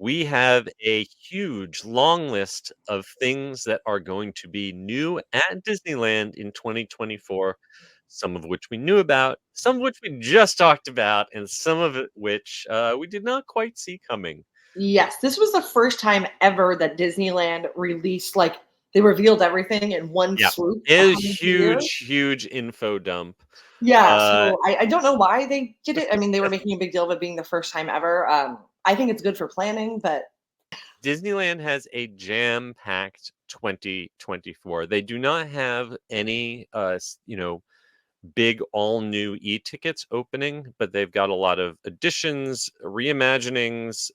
we have a huge long list of things that are going to be new at Disneyland in 2024, some of which we knew about, some of which we just talked about, and some of it which we did not quite see coming. Yes, this was the first time ever that Disneyland released, like, they revealed everything in one Yeah, swoop it is 100 years. huge info dump. Yeah, Uh, so I don't know why they did it. I mean, they were making a big deal of it being the first time ever. I think it's good for planning, but Disneyland has a jam-packed 2024. They do not have any, big all new e-tickets opening, but they've got a lot of additions, reimaginings,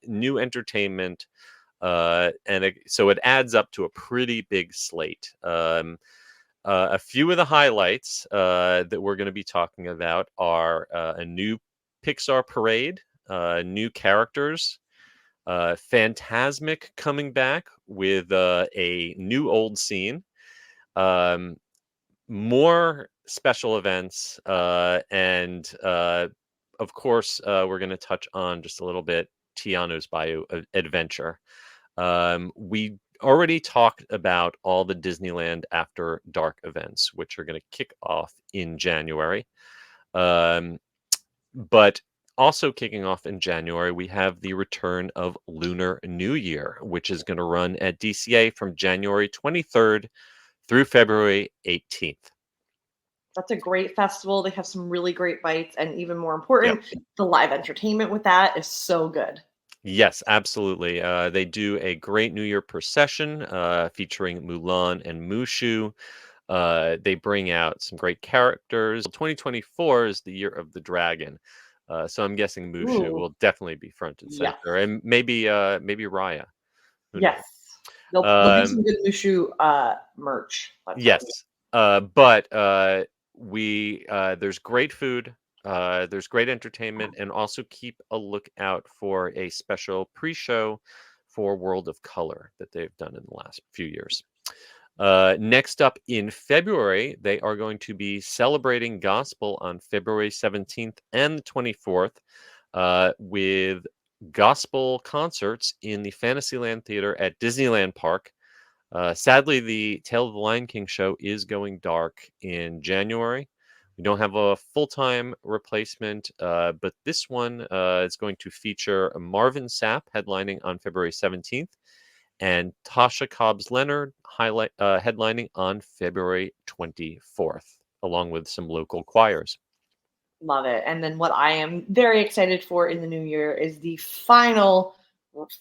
new entertainment, so it adds up to a pretty big slate. A few of the highlights that we're going to be talking about are a new Pixar parade, new characters, Fantasmic coming back with a new old scene. Um, More special events, and of course, we're going to touch on just a little bit Tiano's Bayou adventure. We already talked about all the Disneyland After Dark events, which are going to kick off in January. Um, but also kicking off in January, we have the return of Lunar New Year, which is going to run at DCA from January 23rd through February 18th. that's a great festival. They have some really great bites, and even more Yep. important, the live entertainment with that is so good. Yes, absolutely. They do a great New Year procession featuring Mulan and Mushu. They bring out some great characters. 2024 is the year of the dragon, so I'm guessing Mushu Ooh, will definitely be front and yes, center, and maybe Raya. Who knows? yes. They'll do Um, some good Mushu merch. Let's hope. yes, but we there's great food. There's great entertainment, and also keep a lookout for a special pre-show for World of Color that they've done in the last few years. Next up in February, they are going to be celebrating gospel on February 17th and the 24th with gospel concerts in the Fantasyland Theater at Disneyland Park. Sadly, the Tale of the Lion King show is going dark in January. We don't have a full time replacement, but this one is going to feature Marvin Sapp headlining on February 17th and Tasha Cobbs Leonard headlining on February 24th, along with some local choirs. Love it. And then what I am very excited for in the new year is the final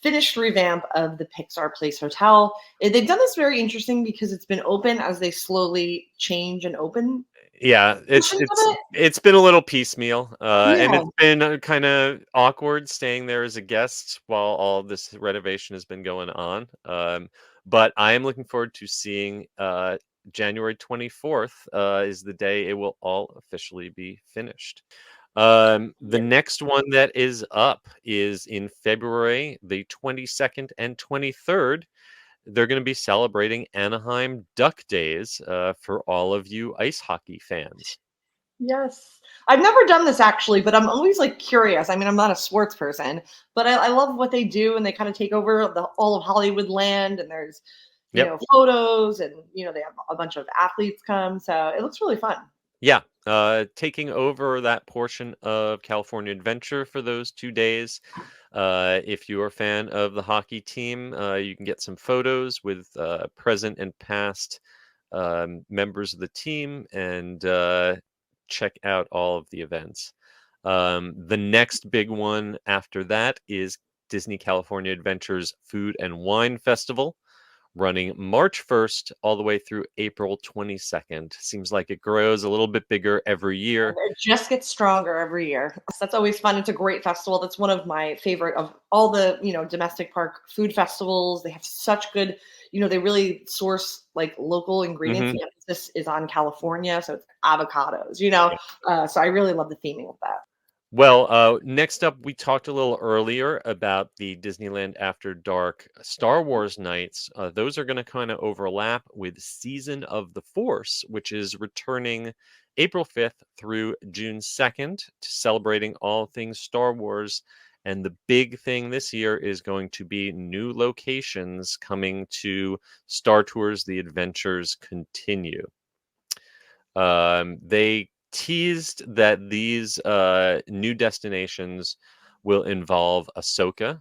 finished revamp of the Pixar Place Hotel. They've done this very interesting because it's been open as they slowly change and open Yeah, it's portions of it's it. it's been a little piecemeal, and Yeah. it's been kind of awkward staying there as a guest while all this renovation has been going on. But I am looking forward to seeing January 24th is the day it will all officially be finished. The Yeah. next one that is up is in February, the 22nd and 23rd. They're going to be celebrating Anaheim Duck Days for all of you ice hockey fans. Yes. I've never done this actually, but I'm always like curious. I mean, I'm not a sports person, but I love what they do, and they kind of take over all of Hollywood land, and there's, Yep. photos, and, they have a bunch of athletes come. So it looks really fun. Yeah. Taking over that portion of California Adventure for those 2 days. If you're a fan of the hockey team, you can get some photos with present and past members of the team and check out all of the events. The next big one after that is Disney California Adventures Food and Wine Festival, running March 1st all the way through April 22nd. Seems like it grows a little bit bigger every year. It just gets stronger every year. That's always fun. It's a great festival. That's one of my favorite of all the, domestic park food festivals. They have such good, they really source like local ingredients. hmm The emphasis is on California, so it's avocados, so I really love the theming of that. Well, next up, we talked a little earlier about the Disneyland After Dark Star Wars nights. Those are going to kind of overlap with Season of the Force, which is returning April 5th through June 2nd, celebrating all things Star Wars And the big thing this year is going to be new locations coming to Star Tours The Adventures Continue. They teased that these new destinations will involve Ahsoka,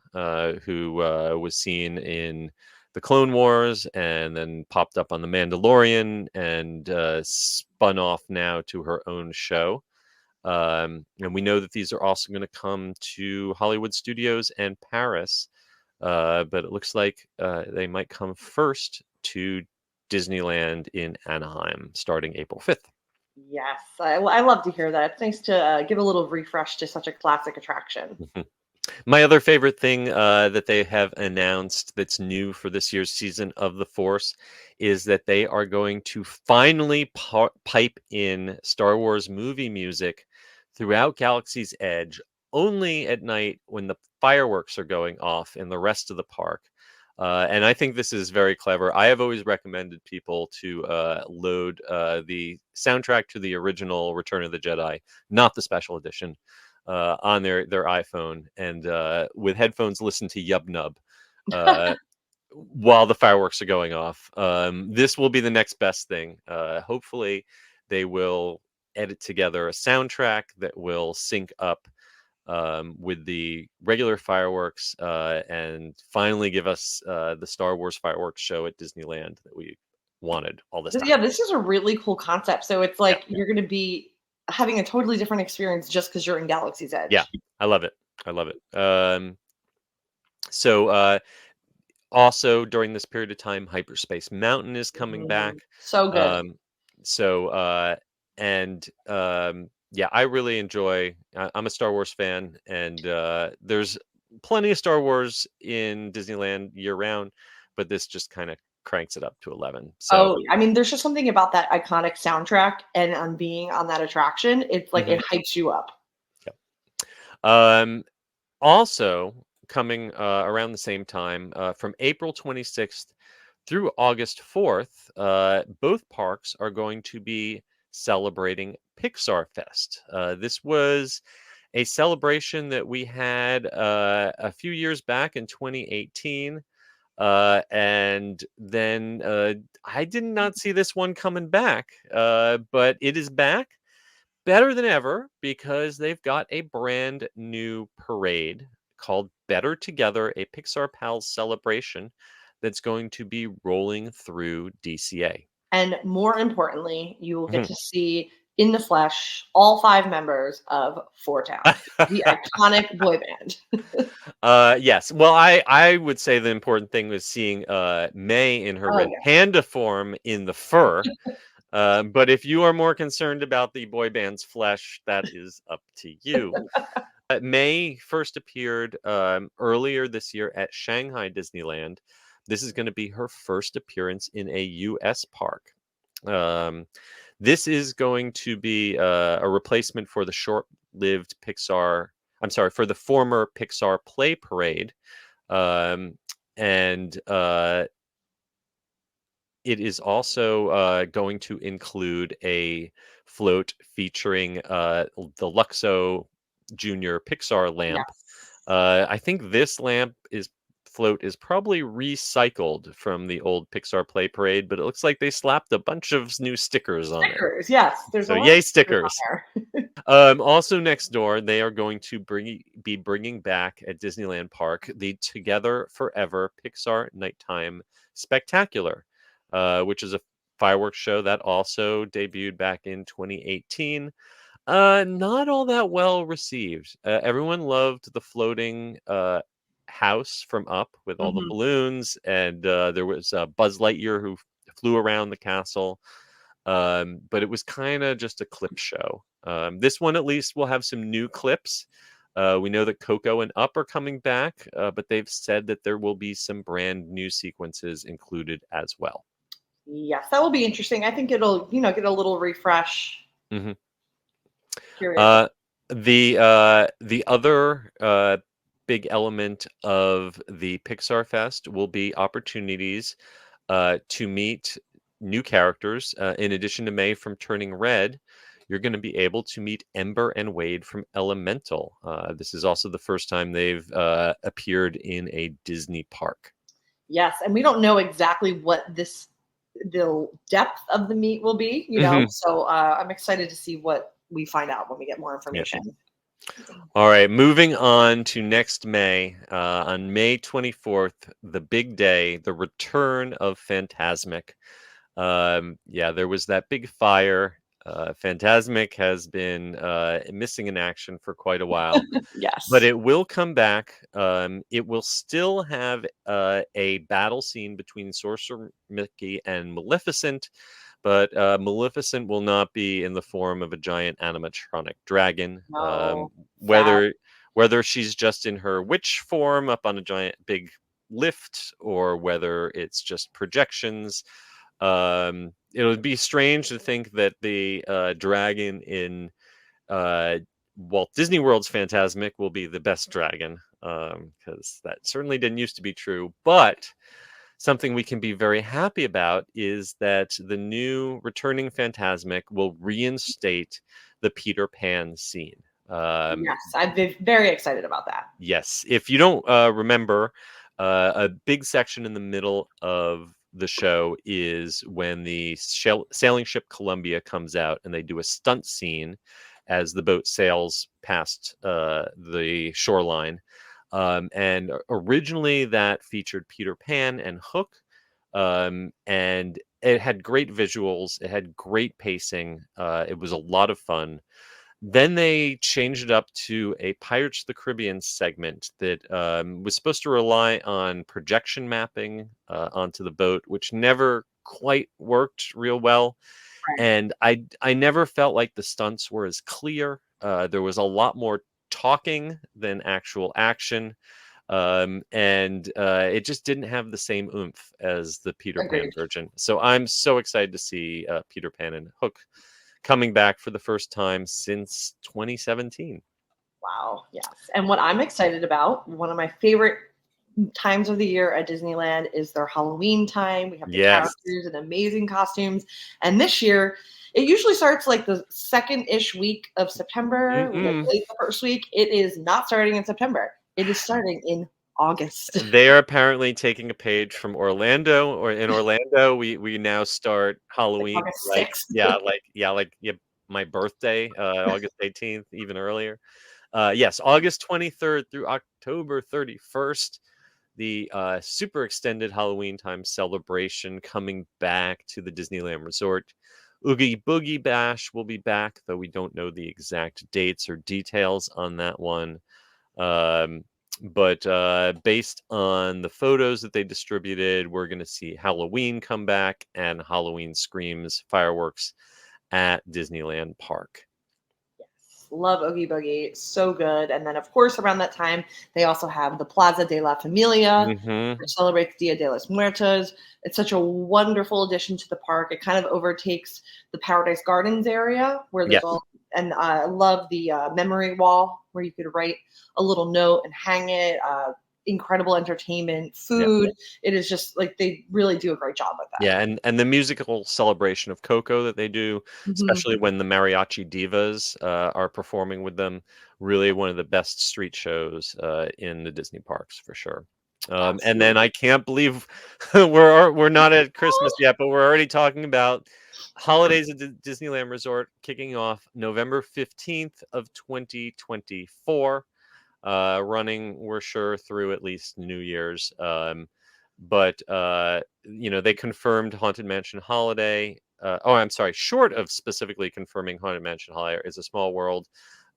who was seen in the Clone Wars and then popped up on The Mandalorian and spun off now to her own show. And we know that these are also going to come to Hollywood Studios and Paris, but it looks like they might come first to Disneyland in Anaheim starting April 5th. Yes, I love to hear that. It's nice to give a little refresh to such a classic attraction. Mhm. My other favorite thing that they have announced that's new for this year's season of The Force is that they are going to finally pipe in Star Wars movie music throughout Galaxy's Edge only at night when the fireworks are going off in the rest of the park. And I think this is very clever. I have always recommended people to load the soundtrack to the original Return of the Jedi, not the special edition, on their iPhone, and with headphones listen to Yub Nub while the fireworks are going off. This will be the next best thing. Hopefully, they will edit together a soundtrack that will sync up with the regular fireworks and finally give us the Star Wars fireworks show at Disneyland that we wanted all this time. Yeah, this is a really cool concept. So it's like you're going to be having a totally different experience just because you're in Galaxy's Edge. Yeah, I love it. I love it. So also during this period of time, Hyperspace Mountain is coming back. So good. Yeah, I really enjoy. I'm a Star Wars fan, and there's plenty of Star Wars in Disneyland year round, but this just kind of cranks it up to 11. So I mean, there's just something about that iconic soundtrack and on being on that attraction. It's like it hypes you up. Yep. Also coming around the same time, from April 26th through August 4th, both parks are going to be celebrating Pixar Fest. This was a celebration that we had a few years back in 2018. And then I did not see this one coming back, but it is back better than ever because they've got a brand new parade called Better Together, a Pixar Pals celebration that's going to be rolling through DCA. And more importantly, you will get to see in the flesh all 5 members of Four Town, the iconic boy band. Yes. Well, I would say the important thing was seeing May in her red panda form in the fur. But if you are more concerned about the boy band's flesh, that is up to you. May first appeared earlier this year at Shanghai Disneyland. This is going to be her first appearance in a U.S. park. This is going to be a replacement for the short-lived Pixar. I'm sorry, for the former Pixar Play Parade, and it is also going to include a float featuring the Luxo Junior Pixar lamp. Yes. I think this float is probably recycled from the old Pixar Play Parade, but it looks like they slapped a bunch of new stickers on it. Stickers, yes. There's So a lot yay of stickers stickers. on there. Also next door, they are going to be bringing back at Disneyland Park the Together Forever Pixar Nighttime Spectacular, which is a fireworks show that also debuted back in 2018. Not all that well received. Everyone loved the floating house from Up with all the balloons, and there was Buzz Lightyear who flew around the castle. But it was kind of just a clip show. This one at least will have some new clips. We know that Coco and Up are coming back, but they've said that there will be some brand new sequences included as well. Yes, that will be interesting. I think it'll, get a little refresh. Mm-hmm. Curious. The other big element of the Pixar Fest will be opportunities to meet new characters. In addition to May from Turning Red, you're going to be able to meet Ember and Wade from Elemental. This is also the first time they've appeared in a Disney park. Yes, and we don't know exactly what the depth of the meet will be, so I'm excited to see what we find out when we get more information. All right, moving on to next May. On May 24th, the big day, the return of Fantasmic. There was that big fire. Fantasmic has been missing in action for quite a while, Yes. but it will come back. It will still have a battle scene between Sorcerer Mickey and Maleficent, but Maleficent will not be in the form of a giant animatronic dragon. No. Whether she's just in her witch form up on a giant big lift, or whether it's just projections. It would be strange to think that the dragon in Walt Disney World's Fantasmic will be the best dragon, because that certainly didn't used to be true. But something we can be very happy about is that the new returning Fantasmic will reinstate the Peter Pan scene. Yes, I've been very excited about that. Yes. If you don't remember, a big section in the middle of the show is when the sailing ship Columbia comes out and they do a stunt scene as the boat sails past the shoreline. And originally that featured Peter Pan and Hook. And it had great visuals. It had great pacing. It was a lot of fun. Then they changed it up to a Pirates of the Caribbean segment that was supposed to rely on projection mapping onto the boat, which never quite worked real well. Right. And I never felt like the stunts were as clear. There was a lot more talking than actual action. And it just didn't have the same oomph as the Peter Pan Agreed. version. So I'm so excited to see Peter Pan and Hook coming back for the first time since 2017. Wow, yes. And what I'm excited about, one of my favorite times of the year at Disneyland is their Halloween time. We have the Yes. characters and amazing costumes. And this year, it usually starts like the second-ish week of September, Mm-mm. late the first week. It is not starting in September. It is starting in August. They are apparently taking a page from Orlando, or in Orlando, we now start Halloween August like 6th. my birthday, August 18th, even earlier. Yes, August 23rd through October 31st, the super extended Halloween time celebration coming back to the Disneyland Resort. Oogie Boogie Bash will be back, though we don't know the exact dates or details on that one. But based on the photos that they distributed, we're going to see Halloween come back and Halloween Screams fireworks at Disneyland Park. Love Oogie Boogie. So good. And then, of course, around that time, they also have the Plaza de la Familia, which celebrates Dia de los Muertos. It's such a wonderful addition to the park. It kind of overtakes the Paradise Gardens area where there's all, and I love the memory wall where you could write a little note and hang it. Incredible entertainment, food. It is just like they really do a great job with that. Yeah, and the musical celebration of Coco that they do, especially when the mariachi divas are performing with them, really one of the best street shows in the Disney parks for sure. And then I can't believe we're not at Christmas yet, but we're already talking about holidays at Disneyland Resort kicking off November 15th of 2024. Running, we're sure, through at least New Year's. But they confirmed Haunted Mansion Holiday. I'm sorry, short of specifically confirming Haunted Mansion Holiday is a Small World.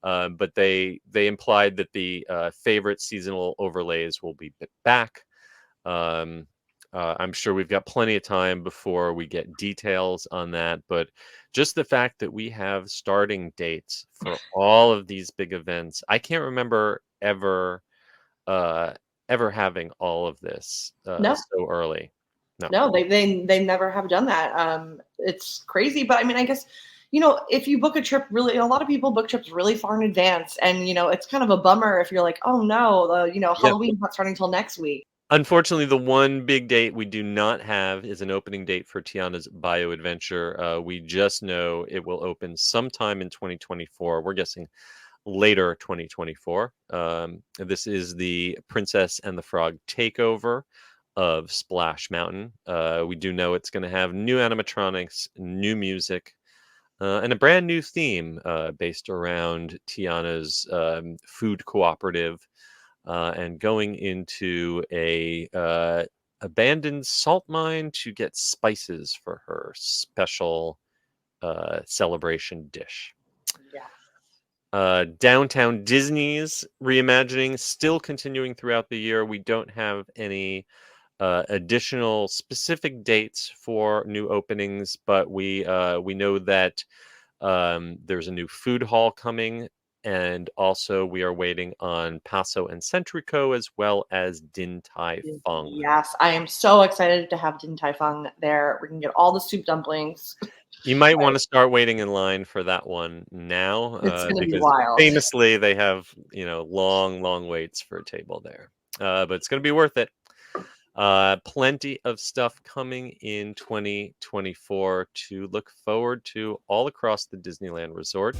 But they implied that the favorite seasonal overlays will be back. I'm sure we've got plenty of time before we get details on that, but just the fact that we have starting dates for all of these big events, I can't remember ever having all of this so early. No, they never have done that. It's crazy, but I mean, I guess if you book a trip, really, a lot of people book trips really far in advance, and it's kind of a bummer if you're like, oh no, Halloween's not starting till next week. Unfortunately, the one big date we do not have is an opening date for Tiana's Bio Adventure. We just know it will open sometime in 2024. We're guessing later 2024. This is the Princess and the Frog takeover of Splash Mountain. We do know it's going to have new animatronics, new music, and a brand new theme based around Tiana's food cooperative and going into a abandoned salt mine to get spices for her special celebration dish. Yeah. Downtown Disney's reimagining still continuing throughout the year. We don't have any additional specific dates for new openings, but we know that there's a new food hall coming, and also we are waiting on Paso and Centrico as well as Din Tai Fung. Yes, I am so excited to have Din Tai Fung there. We can get all the soup dumplings. You might want to start waiting in line for that one now, It's going to be because wild. famously they have long waits for a table there. But it's going to be worth it. Plenty of stuff coming in 2024 to look forward to all across the Disneyland Resort.